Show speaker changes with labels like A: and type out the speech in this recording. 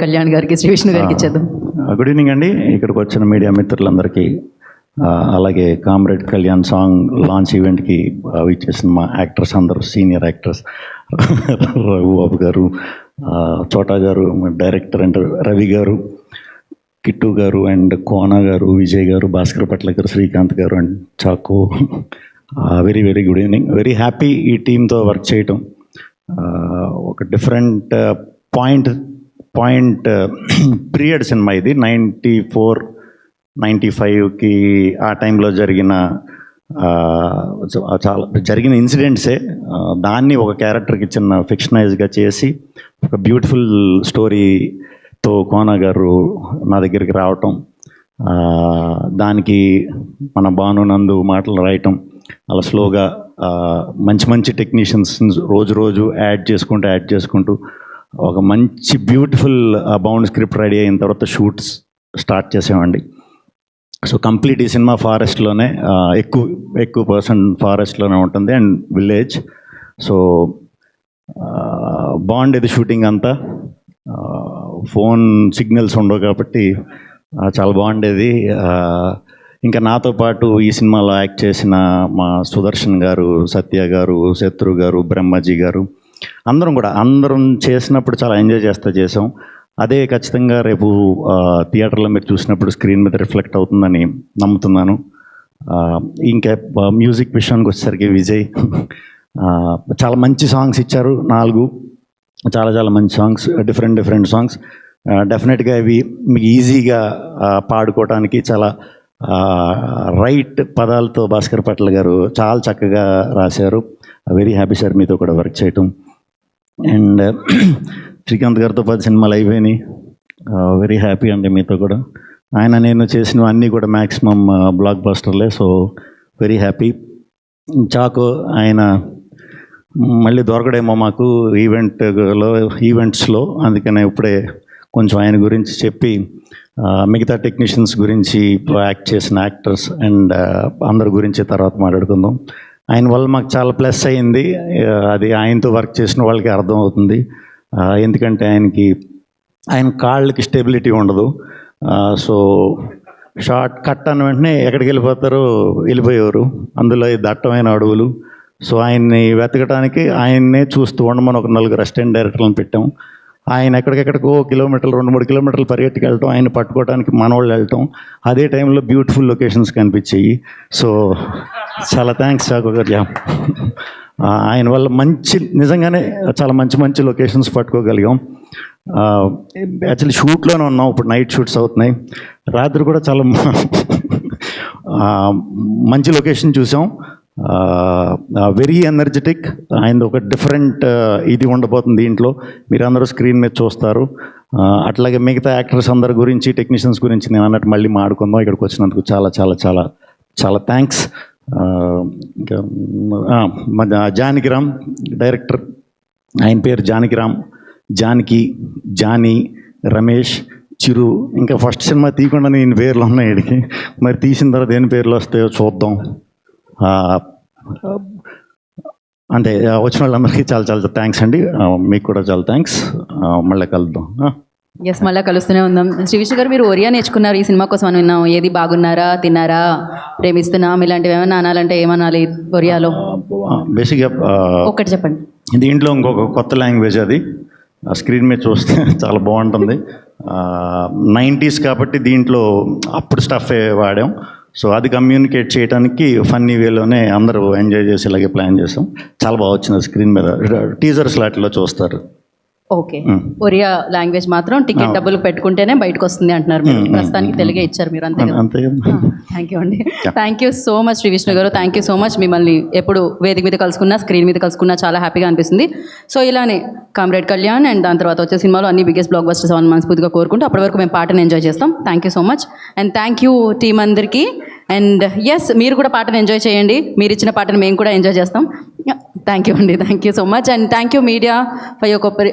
A: కళ్యాణ్ గారికి, శ్రీ విష్ణు గారికి ఇచ్చేద్దాం.
B: గుడ్ ఈవినింగ్ అండి. ఇక్కడికి వచ్చిన మీడియా మిత్రులందరికీ, అలాగే కామ్రేడ్ కళ్యాణ్ సాంగ్ లాంచ్ ఈవెంట్కి ఇచ్చేసిన మా యాక్టర్స్ అందరూ, సీనియర్ యాక్టర్స్ రఘుబాబు గారు, చోటా గారు, డైరెక్టర్ అండ్ రవి గారు, కిట్టు గారు అండ్ కోనా గారు, విజయ్ గారు, భాస్కర్ పట్ల garu, Srikanth garu and Chacko, very very good evening. Very happy ఈ టీంతో వర్క్ చేయటం. ఒక డిఫరెంట్ పాయింట్ పీరియడ్ సినిమా ఇది. 94, 95కి ఆ టైంలో జరిగిన చాలా జరిగిన ఇన్సిడెంట్సే, దాన్ని ఒక క్యారెక్టర్కి చిన్న ఫిక్షనైజ్గా చేసి ఒక బ్యూటిఫుల్ స్టోరీతో కోనా గారు నా దగ్గరికి రావటం, దానికి మన భాను నందు మాటలు రాయటం, అలా స్లోగా మంచి టెక్నీషియన్స్ రోజు యాడ్ చేసుకుంటూ ఒక మంచి బ్యూటిఫుల్ బౌండ్ స్క్రిప్ట్ రెడీ అయిన తర్వాత షూట్స్ స్టార్ట్ చేసామండి. సో కంప్లీట్ ఈ సినిమా ఫారెస్ట్లోనే, ఎక్కువ పర్సెంట్ ఫారెస్ట్లోనే ఉంటుంది అండ్ విలేజ్. సో బాగుండేది షూటింగ్ అంతా. ఫోన్ సిగ్నల్స్ ఉండవు కాబట్టి చాలా బాగుండేది. ఇంకా నాతో పాటు ఈ సినిమాలో యాక్ట్ చేసిన మా సుదర్శన్ గారు, సత్య గారు, శత్రు గారు, బ్రహ్మజీ గారు, అందరం చేసినప్పుడు చాలా ఎంజాయ్ చేసాం. అదే ఖచ్చితంగా రేపు థియేటర్లో మీరు చూసినప్పుడు స్క్రీన్ మీద రిఫ్లెక్ట్ అవుతుందని నమ్ముతున్నాను. ఇంకా మ్యూజిక్ విషయానికి వచ్చేసరికి విజయ్ చాలా మంచి సాంగ్స్ ఇచ్చారు, 4 చాలా మంచి సాంగ్స్, డిఫరెంట్ సాంగ్స్. డెఫినెట్గా ఇవి మీకు ఈజీగా పాడుకోవడానికి చాలా రైట్ పదాలతో భాస్కర్ పట్ల గారు చాలా చక్కగా రాశారు. వెరీ హ్యాపీ సార్ మీతో కూడా వర్క్ చేయటం. అండ్ శ్రీకాంత్ గారితో 10 సినిమాలు అయిపోయినాయి. వెరీ హ్యాపీ అండి మీతో కూడా. నేను చేసినవి అన్నీ కూడా మ్యాక్సిమం బ్లాక్ బస్టర్లే. So very happy. చాకో ఆయన మళ్ళీ దొరకడేమో మాకు ఈవెంట్స్లో, అందుకనే ఇప్పుడే కొంచెం ఆయన గురించి చెప్పి మిగతా టెక్నీషియన్స్ గురించి, యాక్ట్ చేసిన యాక్టర్స్ అండ్ అందరి గురించి తర్వాత మాట్లాడుకుందాం. ఆయన వల్ల మాకు చాలా ప్లస్ అయింది. అది ఆయనతో వర్క్ చేసిన వాళ్ళకి అర్థమవుతుంది. ఎందుకంటే ఆయన కాళ్ళకి స్టెబిలిటీ ఉండదు. సో షార్ట్ కట్ అన్న వెంటనే ఎక్కడికి వెళ్ళిపోయేవారు. అందులో ఈ దట్టమైన అడవులు. సో ఆయన్ని వెతకడానికి ఆయన్నే చూస్తూ ఉండమని ఒక 4 అసిస్టెంట్ డైరెక్టర్లను పెట్టాం. ఆయన ఎక్కడికెక్కడికో 2-3 కిలోమీటర్లు పరిగెట్టుకు వెళ్ళటం, ఆయన పట్టుకోవడానికి మనవాళ్ళు వెళ్ళటం, అదే టైంలో బ్యూటిఫుల్ లొకేషన్స్ కనిపించాయి. సో చాలా థ్యాంక్స్ చాకో గారు. ఆయన వల్ల నిజంగానే చాలా మంచి లొకేషన్స్ పట్టుకోగలిగాం. యాక్చువల్లీ షూట్లోనే ఉన్నాం, ఇప్పుడు నైట్ షూట్స్ అవుతున్నాయి. రాత్రి కూడా చాలా మంచి లొకేషన్ చూసాం. Very energetic. ఆయన ఒక డిఫరెంట్ ఇది ఉండబోతుంది దీంట్లో, మీరు అందరూ స్క్రీన్ మీద చూస్తారు. అట్లాగే మిగతా యాక్టర్స్ అందరి గురించి, టెక్నీషియన్స్ గురించి నేను అన్నట్టు మళ్ళీ మాడుకుందాం. ఇక్కడికి వచ్చినందుకు చాలా థ్యాంక్స్. ఇంకా జానకిరామ్ డైరెక్టర్, ఆయన పేరు జానకిరామ్. జానీ, రమేష్, చిరు. ఇంకా ఫస్ట్ సినిమా తీయకుండా నేను పేర్లు ఉన్నాయి వీడికి, మరి తీసిన తర్వాత ఏం పేర్లు వస్తాయో చూద్దాం. అంతే. వచ్చిన వాళ్ళందరికీ చాలా థ్యాంక్స్ అండి. మీకు కూడా చాలా థ్యాంక్స్. మళ్ళీ కలుద్దాం.
A: ఎస్, మళ్ళీ కలుస్తూనే ఉందాం. శ్రీ విష్ణు గారు, మీరు ఒరియా నేర్చుకున్నారు ఈ సినిమా కోసం అని విన్నాం. ఏది బాగున్నారా, తిన్నారా, ప్రేమిస్తున్నాం, ఇలాంటివి ఏమైనా అనాలంటే ఏమనాలి ఒరియాలో?
B: బేసిక్గా
A: ఒకటి చెప్పండి.
B: దీంట్లో ఇంకొక కొత్త లాంగ్వేజ్, అది స్క్రీన్ మీద చూస్తే చాలా బాగుంటుంది. 90s కాబట్టి దీంట్లో అప్పుడు స్టఫే వాడాం. సో అది కమ్యూనికేట్ చేయడానికి ఫన్నీ వేలోనే అందరూ ఎంజాయ్ చేసేలాగే ప్లాన్ చేసాం. చాలా బాగా వచ్చింది. స్క్రీన్ మీద టీజర్స్ లాంటిలో చూస్తారు.
A: ఓకే. ఒరియా లాంగ్వేజ్ మాత్రం టికెట్ డబ్బులు పెట్టుకుంటేనే బయటకు వస్తుంది అంటున్నారు మీరు. ప్రస్తుతానికి తెలుగే ఇచ్చారు మీరు, అంతే. థ్యాంక్ యూ అండి. Thank you so much Shri Vishnu గారు. Thank you so much. మిమ్మల్ని ఎప్పుడు వేదిక మీద కలుసుకున్నా, స్క్రీన్ మీద కలుసుకున్నా చాలా హ్యాపీగా అనిపిస్తుంది. సో ఇలానే కామ్రేడ్ కళ్యాణ్ అండ్ దాని తర్వాత వచ్చే సినిమాలో అన్ని బిగ్గెస్ట్ బ్లాక్ బస్టర్స్ అవ్వాలని మనస్ఫూర్తిగా కోరుకుంటూ అప్పటి వరకు మేము పాటను ఎంజాయ్ చేస్తాం. Thank you so much and thank you team అందరికీ. అండ్ ఎస్, మీరు కూడా పాటను ఎంజాయ్ చేయండి. మీరు ఇచ్చిన పాటను మేము కూడా ఎంజాయ్ చేస్తాం. థ్యాంక్ యూ అండి. Thank you so much and thank you media for your